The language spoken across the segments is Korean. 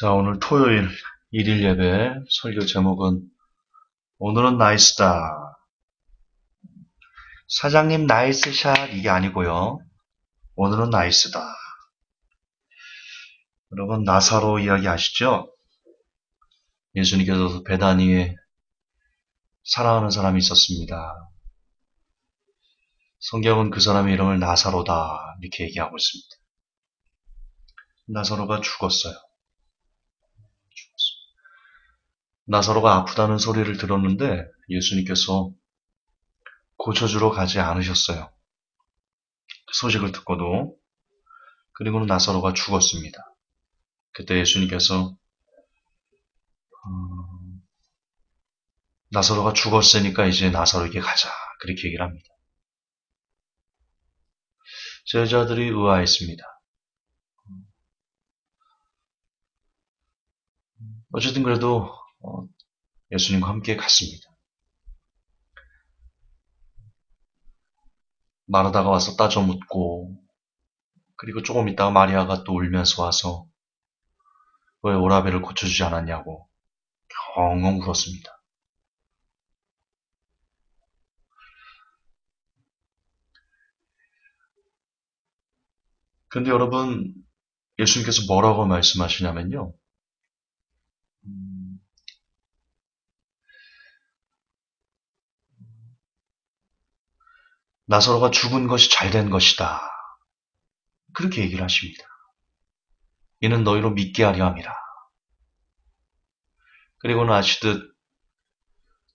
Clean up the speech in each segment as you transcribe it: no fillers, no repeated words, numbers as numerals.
자, 오늘 토요일 일일 예배 설교 제목은 오늘은 나이스다. 사장님 나이스샷 이게 아니고요. 오늘은 나이스다. 여러분 나사로 이야기 아시죠? 예수님께서 베다니에 사랑하는 사람이 있었습니다. 성경은 그 사람의 이름을 나사로다 이렇게 얘기하고 있습니다. 나사로가 죽었어요. 나사로가 아프다는 소리를 들었는데 예수님께서 고쳐주러 가지 않으셨어요. 그 소식을 듣고도. 그리고는 나사로가 죽었습니다. 그때 예수님께서 나사로가 죽었으니까 이제 나사로에게 가자 그렇게 얘기를 합니다. 제자들이 의아했습니다. 어쨌든 그래도 예수님과 함께 갔습니다. 마르다가 와서 따져 묻고 그리고 조금 있다가 마리아가 또 울면서 와서 왜 오라베를 고쳐주지 않았냐고 엉엉 울었습니다. 근데 여러분 예수님께서 뭐라고 말씀하시냐면요. 나사로가 죽은 것이 잘된 것이다. 그렇게 얘기를 하십니다. 이는 너희로 믿게 하려 함이라. 그리고는 아시듯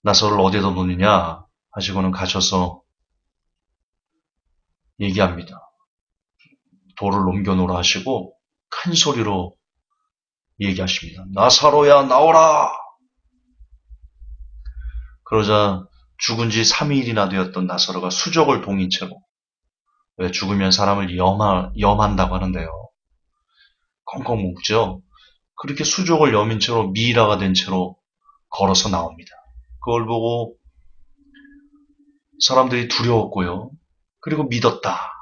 나사로를 어디에다 놓느냐 하시고는 가셔서 얘기합니다. 돌을 옮겨놓으라 하시고 큰 소리로 얘기하십니다. 나사로야 나오라! 그러자 죽은 지 3일이나 되었던 나사로가 수족을 동인 채로, 왜 죽으면 사람을 염한다고 하는데요. 콩콩 묶죠. 그렇게 수족을 여민 채로 미이라가 된 채로 걸어서 나옵니다. 그걸 보고 사람들이 두려웠고요. 그리고 믿었다.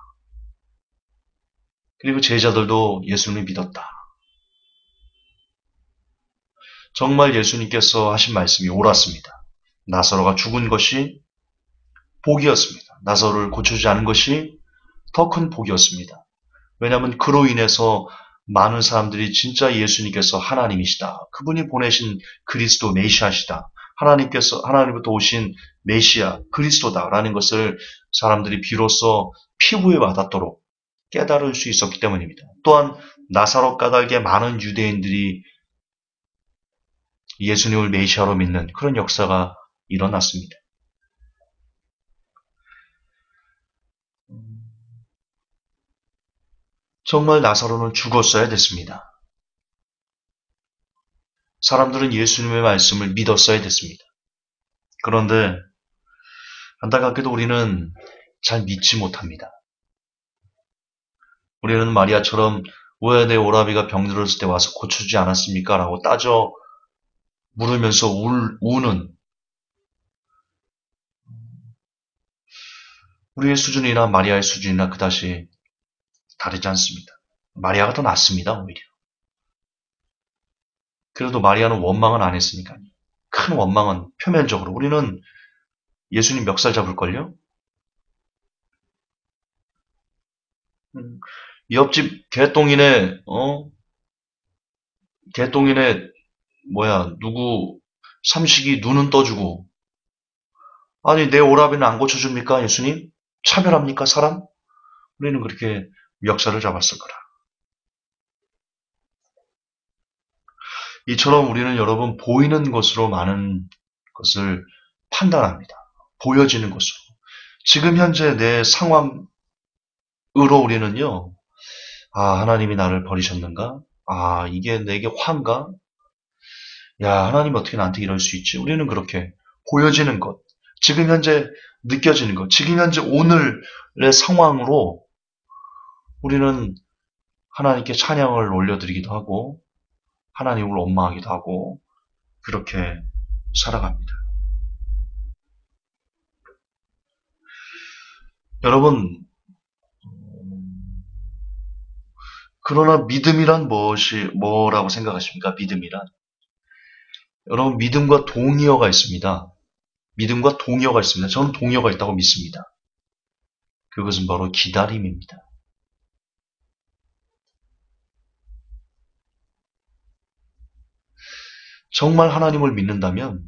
그리고 제자들도 예수님을 믿었다. 정말 예수님께서 하신 말씀이 옳았습니다. 나사로가 죽은 것이 복이었습니다. 나사로를 고쳐주지 않은 것이 더 큰 복이었습니다. 왜냐하면 그로 인해서 많은 사람들이 진짜 예수님께서 하나님이시다. 그분이 보내신 그리스도 메시아시다. 하나님부터 오신 메시아 그리스도다라는 것을 사람들이 비로소 피부에 와닿도록 깨달을 수 있었기 때문입니다. 또한 나사로 까닭에 많은 유대인들이 예수님을 메시아로 믿는 그런 역사가 일어났습니다. 정말 나사로는 죽었어야 됐습니다. 사람들은 예수님의 말씀을 믿었어야 됐습니다. 그런데 안타깝게도 우리는 잘 믿지 못합니다. 우리는 마리아처럼 왜 내 오라비가 병들었을 때 와서 고쳐주지 않았습니까? 라고 따져 물으면서 우는 우리의 수준이나 마리아의 수준이나 그다지 다르지 않습니다. 마리아가 더 낫습니다. 오히려. 그래도 마리아는 원망은 안 했으니까요. 큰 원망은 표면적으로. 우리는 예수님 멱살 잡을걸요? 옆집 개똥이네, 누구, 삼식이 눈은 떠주고, 아니, 내 오라비는 안 고쳐줍니까, 예수님? 차별합니까, 사람? 우리는 그렇게 멱살을 잡았을 거라. 이처럼 우리는 여러분, 보이는 것으로 많은 것을 판단합니다. 보여지는 것으로. 지금 현재 내 상황으로 우리는요, 하나님이 나를 버리셨는가? 이게 내게 화인가? 야, 하나님 어떻게 나한테 이럴 수 있지? 우리는 그렇게 보여지는 것, 지금 현재 느껴지는 것, 지금 현재 오늘의 상황으로 우리는 하나님께 찬양을 올려드리기도 하고 하나님을 원망하기도 하고 그렇게 살아갑니다. 여러분, 그러나 믿음이란 뭐라고 생각하십니까? 믿음이란. 여러분, 믿음과 동의어가 있습니다. 믿음과 동의어가 있습니다. 저는 동의어가 있다고 믿습니다. 그것은 바로 기다림입니다. 정말 하나님을 믿는다면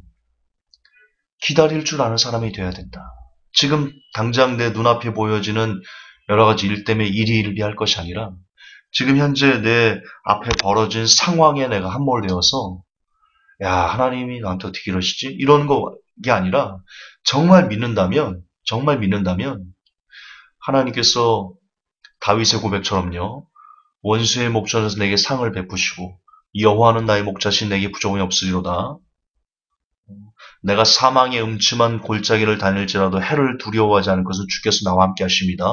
기다릴 줄 아는 사람이 되어야 된다. 지금 당장 내 눈앞에 보여지는 여러 가지 일 때문에 일희일비할 것이 아니라 지금 현재 내 앞에 벌어진 상황에 내가 함몰되어서 야, 하나님이 나한테 어떻게 이러시지? 이런 게 아니라 정말 믿는다면 하나님께서 다윗의 고백처럼요. 원수의 목전에서 내게 상을 베푸시고 여호와는 나의 목자신 내게 부족이 없으리로다. 내가 사망의 음침한 골짜기를 다닐지라도 해를 두려워하지 않을 것은 주께서 나와 함께 하십니다.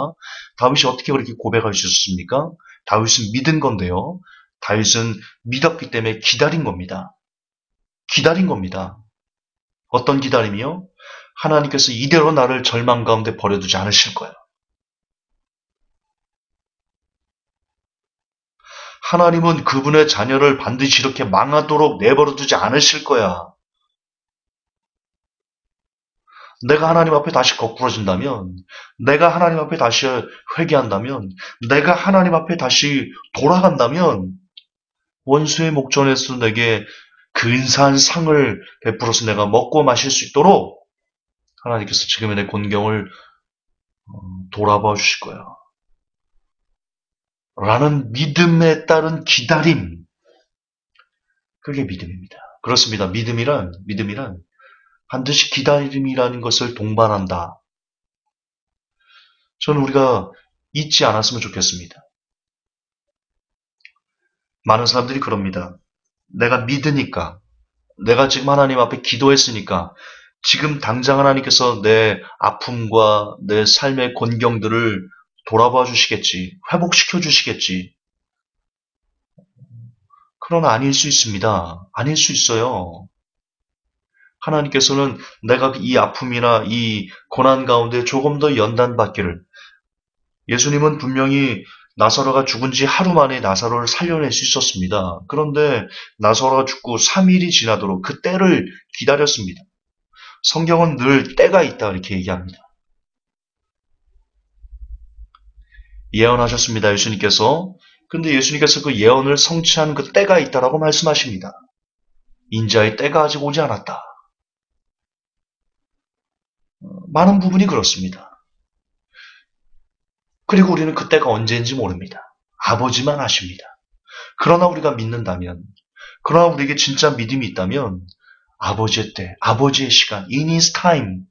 다윗이 어떻게 그렇게 고백할 수 있었습니까? 다윗은 믿은 건데요. 다윗은 믿었기 때문에 기다린 겁니다. 기다린 겁니다. 어떤 기다림이요? 하나님께서 이대로 나를 절망 가운데 버려두지 않으실 거야. 하나님은 그분의 자녀를 반드시 이렇게 망하도록 내버려두지 않으실 거야. 내가 하나님 앞에 다시 거꾸러진다면, 내가 하나님 앞에 다시 회개한다면, 내가 하나님 앞에 다시 돌아간다면, 원수의 목전에서 내게 근사한 상을 베풀어서 내가 먹고 마실 수 있도록 하나님께서 지금의 내 곤경을 돌아봐 주실 거야. 라는 믿음에 따른 기다림. 그게 믿음입니다. 그렇습니다. 믿음이란 반드시 기다림이라는 것을 동반한다. 저는 우리가 잊지 않았으면 좋겠습니다. 많은 사람들이 그럽니다. 내가 믿으니까, 내가 지금 하나님 앞에 기도했으니까, 지금 당장 하나님께서 내 아픔과 내 삶의 곤경들을 돌아봐 주시겠지, 회복시켜 주시겠지. 그러나 아닐 수 있습니다. 아닐 수 있어요. 하나님께서는 내가 이 아픔이나 이 고난 가운데 조금 더 연단받기를, 예수님은 분명히 나사로가 죽은 지 하루 만에 나사로를 살려낼 수 있었습니다. 그런데 나사로가 죽고 3일이 지나도록 그 때를 기다렸습니다. 성경은 늘 때가 있다 이렇게 얘기합니다. 예언하셨습니다. 예수님께서. 근데 예수님께서 그 예언을 성취하는 그 때가 있다라고 말씀하십니다. 인자의 때가 아직 오지 않았다. 많은 부분이 그렇습니다. 그리고 우리는 그 때가 언제인지 모릅니다. 아버지만 아십니다. 그러나 우리가 믿는다면, 그러나 우리에게 진짜 믿음이 있다면 아버지의 때, 아버지의 시간, in his time.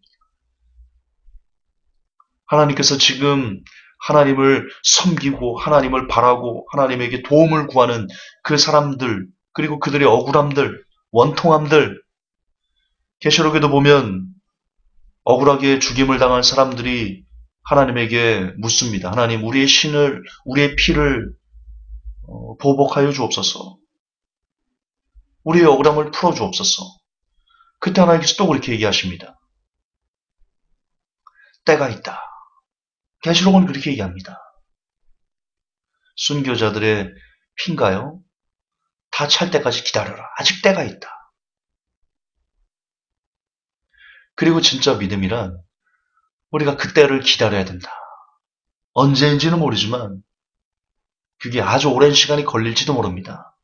하나님께서 지금 하나님을 섬기고 하나님을 바라고 하나님에게 도움을 구하는 그 사람들, 그리고 그들의 억울함들, 원통함들, 계시록에도 보면 억울하게 죽임을 당한 사람들이 하나님에게 묻습니다. 하나님, 우리의 피를 보복하여 주옵소서. 우리의 억울함을 풀어 주옵소서. 그때 하나님께서 또 그렇게 얘기하십니다. 때가 있다. 계시록은 그렇게 얘기합니다. 순교자들의 피인가요? 다 찰 때까지 기다려라. 아직 때가 있다. 그리고 진짜 믿음이란 우리가 그 때를 기다려야 된다. 언제인지는 모르지만 그게 아주 오랜 시간이 걸릴지도 모릅니다.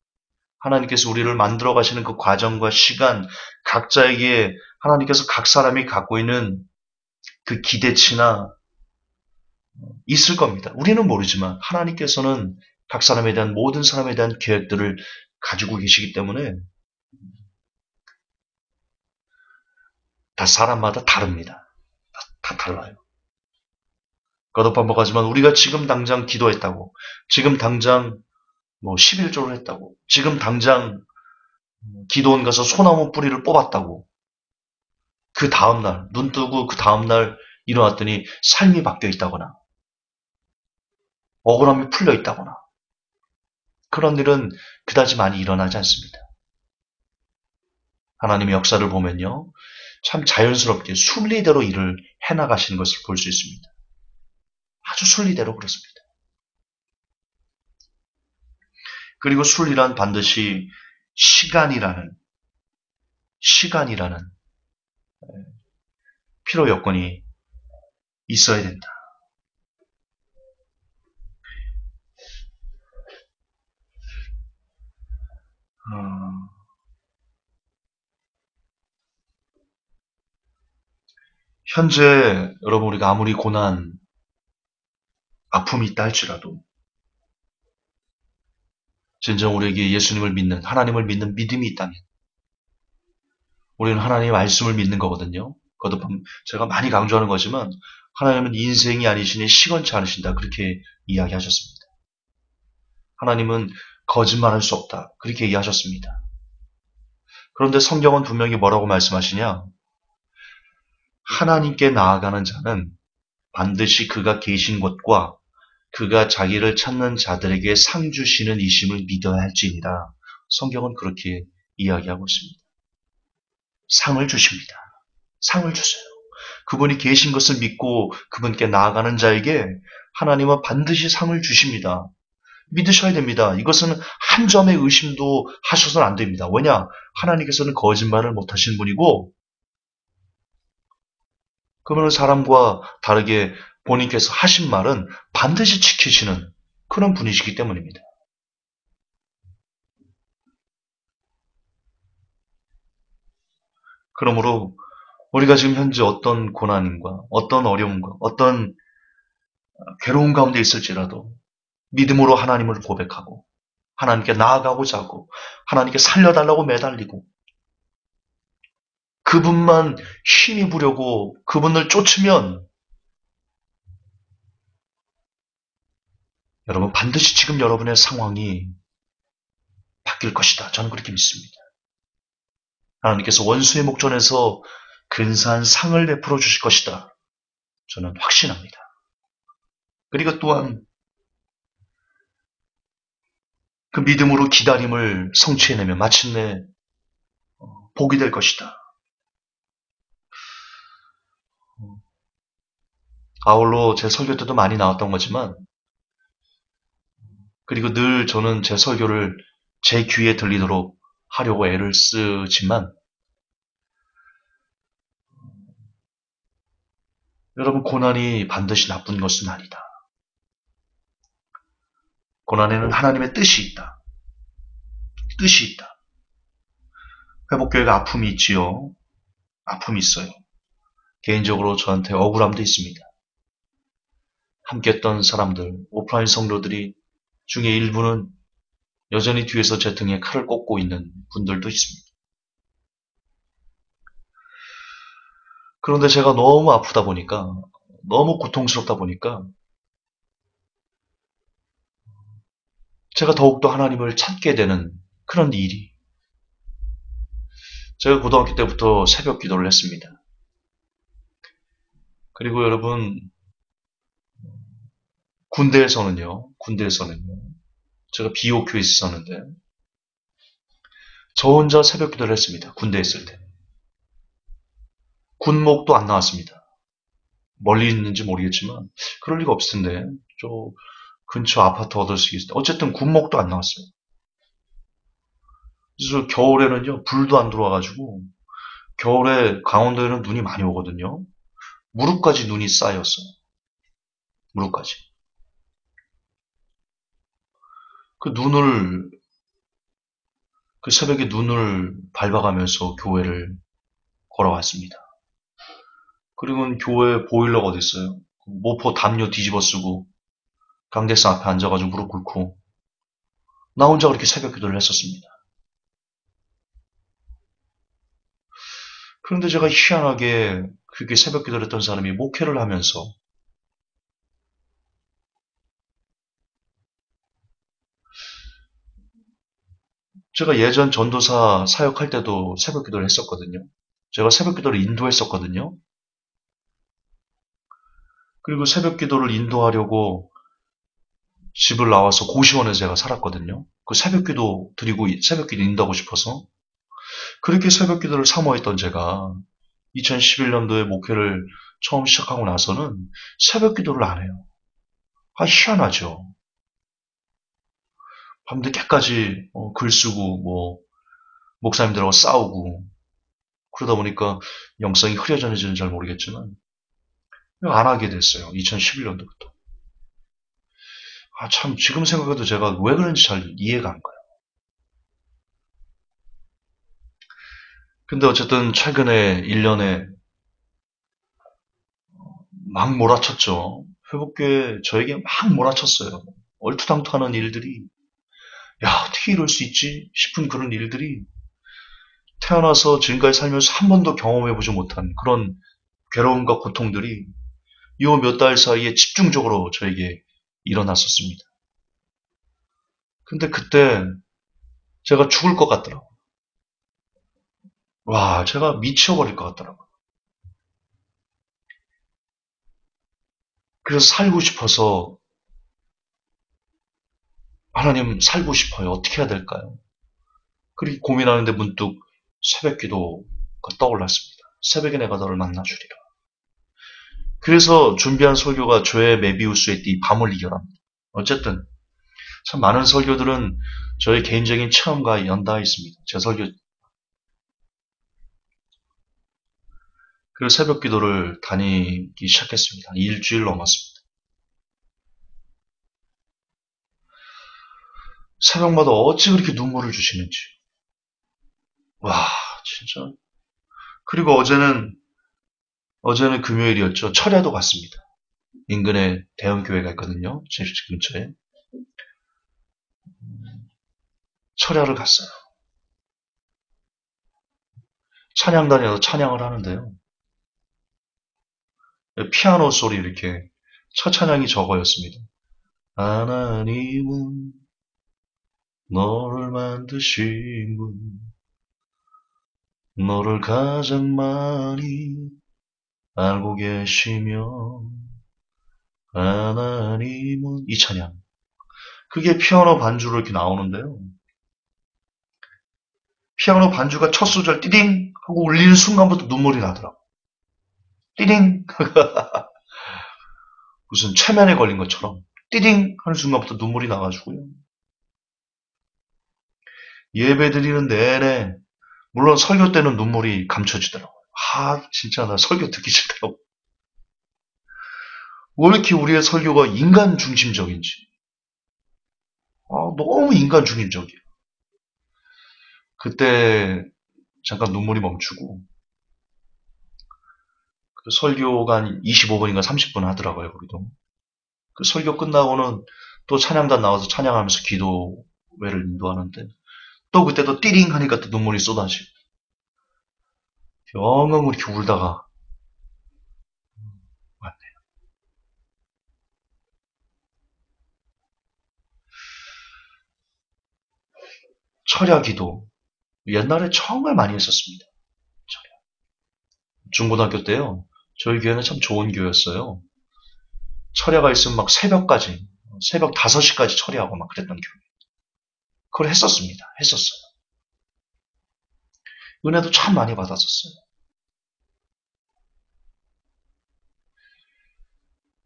하나님께서 우리를 만들어 가시는 그 과정과 시간, 각자에게 하나님께서 각 사람이 갖고 있는 그 기대치나 있을 겁니다. 우리는 모르지만 하나님께서는 각 사람에 대한 모든 사람에 대한 계획들을 가지고 계시기 때문에 다 사람마다 다릅니다. 다 달라요. 거듭반복하지만 우리가 지금 당장 기도했다고, 지금 당장 11조를 했다고, 지금 당장 기도원 가서 소나무 뿌리를 뽑았다고, 그 다음날, 눈 뜨고 그 다음날 일어났더니 삶이 바뀌어 있다거나, 억울함이 풀려 있다거나, 그런 일은 그다지 많이 일어나지 않습니다. 하나님의 역사를 보면요, 참 자연스럽게 순리대로 일을 해나가시는 것을 볼 수 있습니다. 아주 순리대로 그렇습니다. 그리고 순리란 반드시 시간이라는 필요 여건이 있어야 된다. 현재 여러분 우리가 아무리 고난, 아픔이 있다 할지라도 진정 우리에게 예수님을 믿는, 하나님을 믿는 믿음이 있다면 우리는 하나님의 말씀을 믿는 거거든요. 그것도 제가 많이 강조하는 거지만 하나님은 인생이 아니시니 시건치 않으신다. 그렇게 이야기하셨습니다. 하나님은 거짓말할 수 없다. 그렇게 이야기하셨습니다. 그런데 성경은 분명히 뭐라고 말씀하시냐? 하나님께 나아가는 자는 반드시 그가 계신 곳과 그가 자기를 찾는 자들에게 상 주시는 이심을 믿어야 할지니라. 성경은 그렇게 이야기하고 있습니다. 상을 주십니다. 상을 주세요. 그분이 계신 것을 믿고 그분께 나아가는 자에게 하나님은 반드시 상을 주십니다. 믿으셔야 됩니다. 이것은 한 점의 의심도 하셔서는 안 됩니다. 왜냐? 하나님께서는 거짓말을 못하시는 분이고 그러면 사람과 다르게 본인께서 하신 말은 반드시 지키시는 그런 분이시기 때문입니다. 그러므로 우리가 지금 현재 어떤 고난과 어떤 어려움과 어떤 괴로운 가운데 있을지라도 믿음으로 하나님을 고백하고 하나님께 나아가고자 하고 하나님께 살려달라고 매달리고 그분만 힘입으려고 그분을 쫓으면 여러분 반드시 지금 여러분의 상황이 바뀔 것이다. 저는 그렇게 믿습니다. 하나님께서 원수의 목전에서 근사한 상을 베풀어 주실 것이다. 저는 확신합니다. 그리고 또한 그 믿음으로 기다림을 성취해내면 마침내 복이 될 것이다. 아울러 제 설교 때도 많이 나왔던 거지만 그리고 늘 저는 제 설교를 제 귀에 들리도록 하려고 애를 쓰지만 여러분 고난이 반드시 나쁜 것은 아니다. 고난에는 하나님의 뜻이 있다. 뜻이 있다. 회복교회가 아픔이 있지요. 아픔이 있어요. 개인적으로 저한테 억울함도 있습니다. 함께했던 사람들, 오프라인 성도들이 중에 일부는 여전히 뒤에서 제 등에 칼을 꽂고 있는 분들도 있습니다. 그런데 제가 너무 아프다 보니까, 너무 고통스럽다 보니까 제가 더욱더 하나님을 찾게 되는 그런 일이 제가 고등학교 때부터 새벽 기도를 했습니다. 그리고 여러분 군대에서는요. 제가 비오교에 있었는데 저 혼자 새벽 기도를 했습니다. 군대에 있을 때. 군목도 안 나왔습니다. 멀리 있는지 모르겠지만 그럴 리가 없을 텐데 저 근처 아파트 얻을 수 있을 때 어쨌든 군목도 안 나왔어요. 그래서 겨울에는요 불도 안 들어와가지고 겨울에 강원도에는 눈이 많이 오거든요. 무릎까지 눈이 쌓였어요. 무릎까지. 그 새벽에 눈을 밟아가면서 교회를 걸어왔습니다. 그리고는 교회 보일러가 어디 있어요? 모포 담요 뒤집어 쓰고 강대상 앞에 앉아가지고 무릎 꿇고 나 혼자 그렇게 새벽 기도를 했었습니다. 그런데 제가 희한하게 그렇게 새벽 기도를 했던 사람이 목회를 하면서 제가 예전 전도사 사역할 때도 새벽 기도를 했었거든요. 제가 새벽 기도를 인도했었거든요. 그리고 새벽 기도를 인도하려고 집을 나와서 고시원에서 제가 살았거든요. 그 새벽 기도 드리고 새벽 기도 인도하고 싶어서 그렇게 새벽 기도를 사모했던 제가 2011년도에 목회를 처음 시작하고 나서는 새벽 기도를 안 해요. 희한하죠. 밤늦게까지 글 쓰고 뭐 목사님들하고 싸우고 그러다 보니까 영성이 흐려졌는지는 잘 모르겠지만 안 하게 됐어요. 2011년도부터. 참 지금 생각해도 제가 왜 그런지 잘 이해가 안 가요. 근데 어쨌든 최근에 1년에 막 몰아쳤죠. 회복교회 저에게 막 몰아쳤어요. 얼투당투하는 일들이 어떻게 이럴 수 있지 싶은 그런 일들이 태어나서 지금까지 살면서 한 번도 경험해보지 못한 그런 괴로움과 고통들이 이 몇 달 사이에 집중적으로 저에게 일어났었습니다. 근데 그때 제가 죽을 것 같더라고요. 와, 제가 미쳐버릴 것 같더라고요. 그래서 살고 싶어서 하나님 살고 싶어요. 어떻게 해야 될까요? 그렇게 고민하는데 문득 새벽 기도가 떠올랐습니다. 새벽에 내가 너를 만나주리라. 그래서 준비한 설교가 조의 메비우스의 띠 밤을 이겨라. 어쨌든 참 많은 설교들은 저의 개인적인 체험과 연달아 있습니다. 제 설교. 그래서 새벽 기도를 다니기 시작했습니다. 일주일 넘었습니다. 새벽마다 어찌 그렇게 눈물을 주시는지. 와, 진짜. 그리고 어제는 금요일이었죠. 철야도 갔습니다. 인근에 대형 교회가 있거든요. 제 집 근처에. 철야를 갔어요. 찬양단에서 찬양을 하는데요. 피아노 소리 이렇게 첫 찬양이 저거였습니다. 하나님은 너를 만드신 분, 너를 가장 많이 알고 계시며 하나님은 이 찬양. 그게 피아노 반주로 이렇게 나오는데요. 피아노 반주가 첫 소절 띠딩 하고 울리는 순간부터 눈물이 나더라고. 띠딩 무슨 최면에 걸린 것처럼 띠딩 하는 순간부터 눈물이 나가지고요. 예배 드리는 내내 물론 설교 때는 눈물이 감춰지더라고요. 진짜 나 설교 듣기 싫더라고. 왜 이렇게 우리의 설교가 인간 중심적인지. 너무 인간 중심적이에요. 그때 잠깐 눈물이 멈추고 그 설교가 한 25분인가 30분 하더라고요. 우리도. 그 설교 끝나고는 또 찬양단 나와서 찬양하면서 기도회를 인도하는데 또 그때도 띠링 하니까 또 눈물이 쏟아지고 엉엉 이렇게 울다가 왔네요. 철야 기도 옛날에 정말 많이 했었습니다. 철야. 중고등학교 때요. 저희 교회는 참 좋은 교회였어요. 철야가 있으면 막 새벽까지 새벽 5시까지 철야하고 막 그랬던 교회. 그걸 했었습니다. 했었어요. 은혜도 참 많이 받았었어요.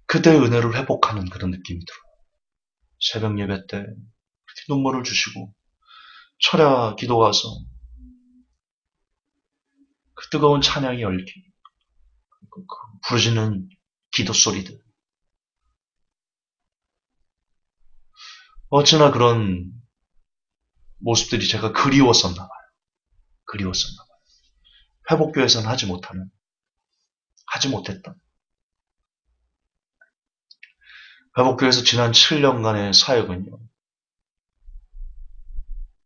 그때의 은혜를 회복하는 그런 느낌이 들어요. 새벽 예배 때 그렇게 눈물을 주시고 철야 기도 가서 그 뜨거운 찬양이 열기 그 부르짖는 기도 소리들 어찌나 그런 모습들이 제가 그리웠었나 봐요. 그리웠었나 봐요. 회복교에서는 하지 못했던 회복교에서 지난 7년간의 사역은요.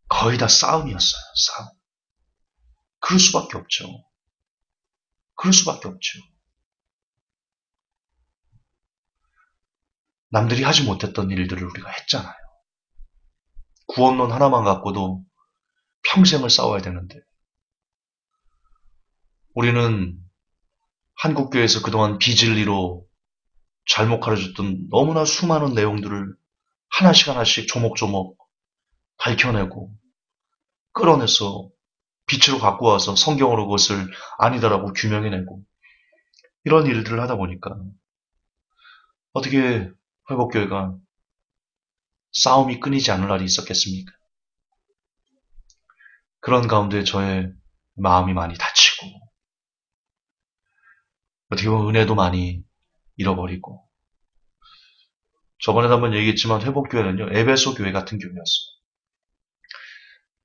거의 다 싸움이었어요. 싸움. 그럴 수밖에 없죠. 그럴 수밖에 없죠. 남들이 하지 못했던 일들을 우리가 했잖아요. 구원론 하나만 갖고도 평생을 싸워야 되는데 우리는 한국교회에서 그동안 비진리로 잘못 가르쳤던 너무나 수많은 내용들을 하나씩 조목조목 밝혀내고 끌어내서 빛으로 갖고 와서 성경으로 그것을 아니다라고 규명해내고 이런 일들을 하다 보니까 어떻게 회복교회가 싸움이 끊이지 않을 날이 있었겠습니까? 그런 가운데 저의 마음이 많이 다치고 어떻게 보면 은혜도 많이 잃어버리고 저번에도 한번 얘기했지만 회복교회는요, 에베소 교회 같은 교회였어요.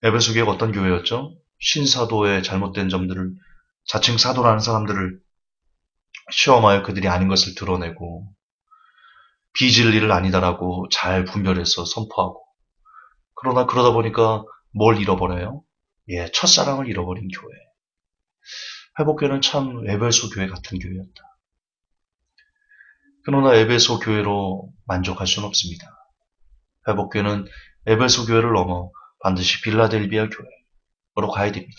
에베소 교회가 어떤 교회였죠? 신사도의 잘못된 점들을, 자칭 사도라는 사람들을 시험하여 그들이 아닌 것을 드러내고 비진리를 아니다라고 잘 분별해서 선포하고, 그러나 그러다 보니까 뭘 잃어버려요? 예, 첫사랑을 잃어버린 교회. 회복교회는 참 에베소 교회 같은 교회였다. 그러나 에베소 교회로 만족할 수는 없습니다. 회복교회는 에베소 교회를 넘어 반드시 빌라델비아 교회로 가야 됩니다.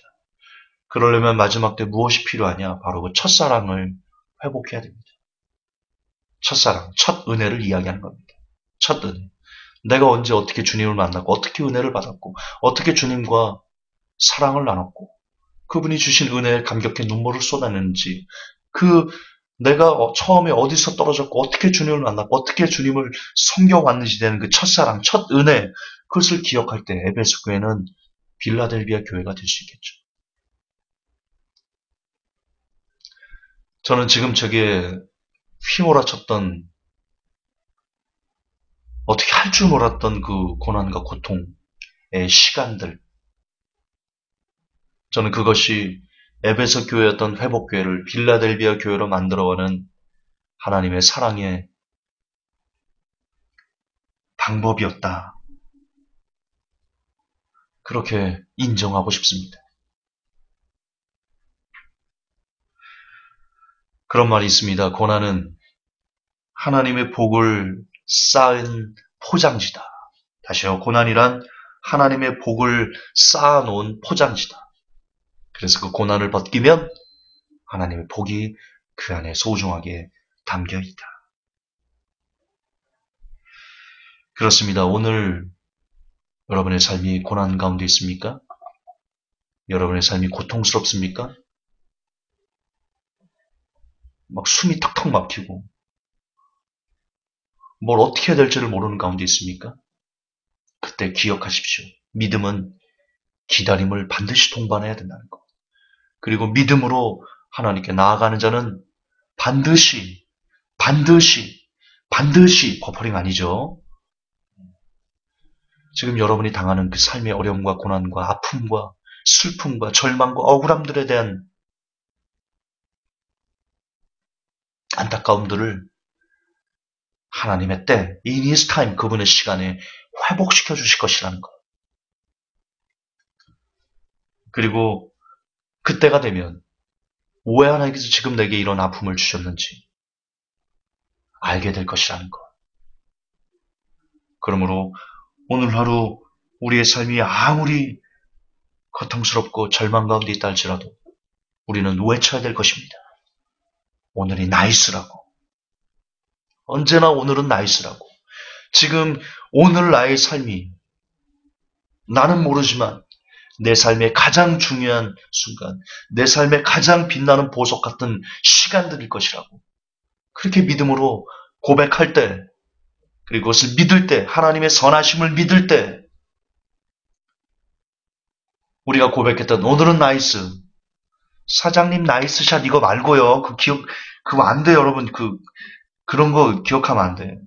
그러려면 마지막 때 무엇이 필요하냐? 바로 그 첫사랑을 회복해야 됩니다. 첫사랑, 첫 은혜를 이야기하는 겁니다. 첫 은혜. 내가 언제 어떻게 주님을 만났고 어떻게 은혜를 받았고 어떻게 주님과 사랑을 나눴고 그분이 주신 은혜에 감격해 눈물을 쏟아내는지, 그 내가 처음에 어디서 떨어졌고 어떻게 주님을 만났고 어떻게 주님을 섬겨왔는지 되는 그 첫사랑, 첫 은혜, 그것을 기억할 때 에베소 교회는 빌라델비아 교회가 될 수 있겠죠. 저는 지금 저게 휘몰아쳤던, 어떻게 할 줄 몰랐던 그 고난과 고통의 시간들, 저는 그것이 에베소 교회였던 회복교회를 빌라델비아 교회로 만들어가는 하나님의 사랑의 방법이었다. 그렇게 인정하고 싶습니다. 그런 말이 있습니다. 고난은 하나님의 복을 쌓은 포장지다. 다시요. 고난이란 하나님의 복을 쌓아놓은 포장지다. 그래서 그 고난을 벗기면 하나님의 복이 그 안에 소중하게 담겨있다. 그렇습니다. 오늘 여러분의 삶이 고난 가운데 있습니까? 여러분의 삶이 고통스럽습니까? 막 숨이 턱턱 막히고 뭘 어떻게 해야 될지를 모르는 가운데 있습니까? 그때 기억하십시오. 믿음은 기다림을 반드시 동반해야 된다는 것. 그리고 믿음으로 하나님께 나아가는 자는 반드시 버퍼링 아니죠. 지금 여러분이 당하는 그 삶의 어려움과 고난과 아픔과 슬픔과 절망과 억울함들에 대한 안타까움들을 하나님의 때, in His time, 그분의 시간에 회복시켜 주실 것이라는 것. 그리고 그때가 되면 왜 하나님께서 지금 내게 이런 아픔을 주셨는지 알게 될 것이라는 것. 그러므로 오늘 하루 우리의 삶이 아무리 고통스럽고 절망 가운데 있다 할지라도 우리는 외쳐야 될 것입니다. 오늘이 나이스라고. 언제나 오늘은 나이스라고. 지금 오늘 나의 삶이 나는 모르지만 내 삶의 가장 중요한 순간, 내 삶의 가장 빛나는 보석 같은 시간들일 것이라고. 그렇게 믿음으로 고백할 때, 그리고 그것을 믿을 때, 하나님의 선하심을 믿을 때, 우리가 고백했던 오늘은 나이스, 사장님 나이스샷 이거 말고요. 그거 안 돼, 여러분. 그런 거 기억하면 안 돼.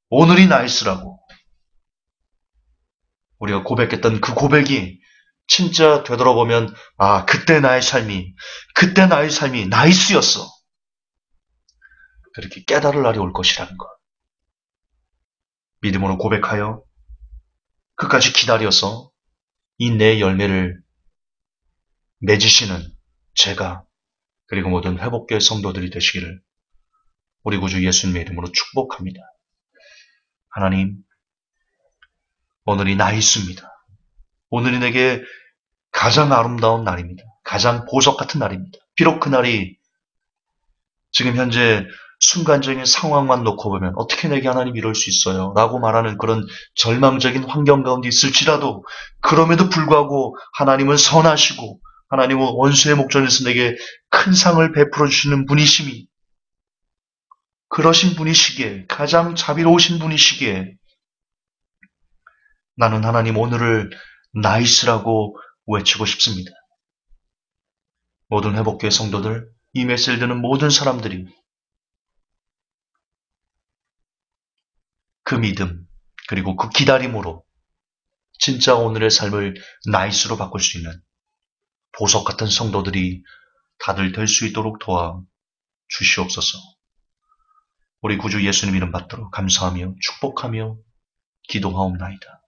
오늘이 나이스라고. 우리가 고백했던 그 고백이 진짜 되돌아보면, 아, 그때 나의 삶이 나이스였어. 그렇게 깨달을 날이 올 것이라는 것. 믿음으로 고백하여 끝까지 기다려서 이 내 열매를 맺으시는 제가, 그리고 모든 회복교회 성도들이 되시기를 우리 구주 예수님의 이름으로 축복합니다. 하나님, 오늘이 나이스입니다. 오늘이 내게 가장 아름다운 날입니다. 가장 보석 같은 날입니다. 비록 그날이 지금 현재 순간적인 상황만 놓고 보면 어떻게 내게 하나님 이럴 수 있어요? 라고 말하는 그런 절망적인 환경 가운데 있을지라도, 그럼에도 불구하고 하나님은 선하시고 하나님은 원수의 목전에서 내게 큰 상을 베풀어 주시는 분이심이, 그러신 분이시기에, 가장 자비로우신 분이시기에 나는 하나님 오늘을 나이스라고 외치고 싶습니다. 모든 회복교회 성도들, 이 메시지를 듣는 모든 사람들이 그 믿음, 그리고 그 기다림으로 진짜 오늘의 삶을 나이스로 바꿀 수 있는 보석 같은 성도들이 다들 될 수 있도록 도와 주시옵소서. 우리 구주 예수님 이름 받들어 감사하며 축복하며 기도하옵나이다.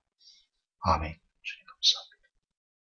아멘. 주님 감사합니다.